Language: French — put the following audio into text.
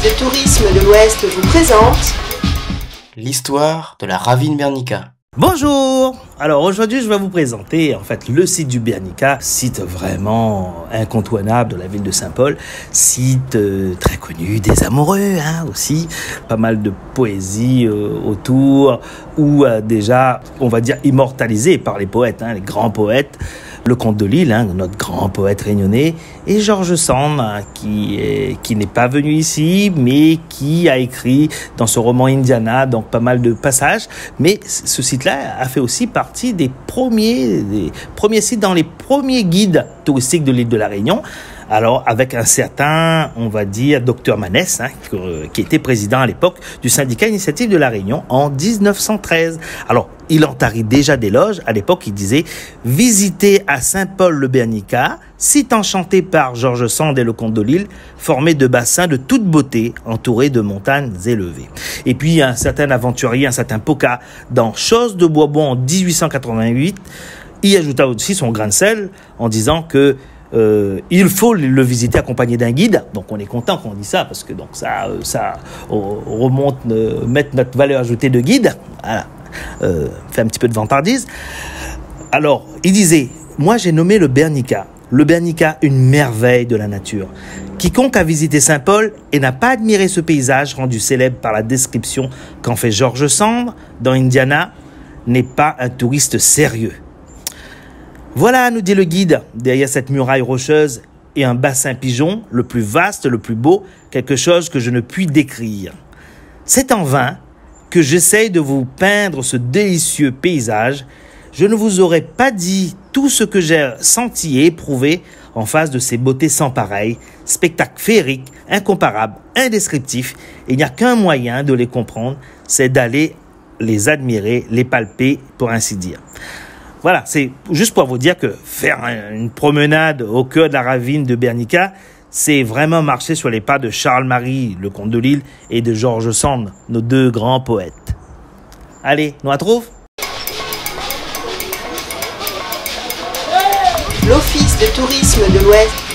L'Office de tourisme de l'Ouest vous présente l'histoire de la ravine Bernica. Bonjour! Alors aujourd'hui je vais vous présenter en fait le site du Bernica, site vraiment incontournable de la ville de Saint-Paul, site très connu des amoureux aussi, pas mal de poésie autour, ou déjà on va dire immortalisé par les poètes, les grands poètes. Le comte de Lille, notre grand poète réunionnais, et George Sand, qui n'est pas venu ici, mais qui a écrit dans ce roman Indiana, donc pas mal de passages. Mais ce site-là a fait aussi partie des premiers sites dans les premiers guides touristiques de l'île de la Réunion. Alors, avec un certain, on va dire, docteur Manès, qui était président à l'époque du syndicat Initiative de la Réunion en 1913. Alors, il en tarit déjà d'éloges. À l'époque, il disait « Visitez à Saint-Paul-le-Bernica, site enchanté par George Sand et le comte de Lille, formé de bassins de toute beauté, entourés de montagnes élevées. » Et puis, un certain aventurier, un certain Poca, dans Chose de Boisbon en 1888, y ajouta aussi son grain de sel en disant que il faut le visiter accompagné d'un guide. Donc on est content qu'on dit ça parce que donc ça remonte, mettre notre valeur ajoutée de guide. Voilà, fait un petit peu de vantardise. Alors il disait, moi j'ai nommé le Bernica, une merveille de la nature. Quiconque a visité Saint-Paul et n'a pas admiré ce paysage rendu célèbre par la description qu'en fait George Sand dans Indiana n'est pas un touriste sérieux. Voilà, nous dit le guide, derrière cette muraille rocheuse et un bassin pigeon, le plus vaste, le plus beau, quelque chose que je ne puis décrire. C'est en vain que j'essaye de vous peindre ce délicieux paysage. Je ne vous aurais pas dit tout ce que j'ai senti et éprouvé en face de ces beautés sans pareil, spectacle féerique, incomparable, indescriptif. Il n'y a qu'un moyen de les comprendre, c'est d'aller les admirer, les palper, pour ainsi dire. Voilà, c'est juste pour vous dire que faire une promenade au cœur de la ravine de Bernica, c'est vraiment marcher sur les pas de Charles-Marie, le comte de Lille, et de George Sand, nos deux grands poètes. Allez, nous retrouve. l'Office de tourisme de l'Ouest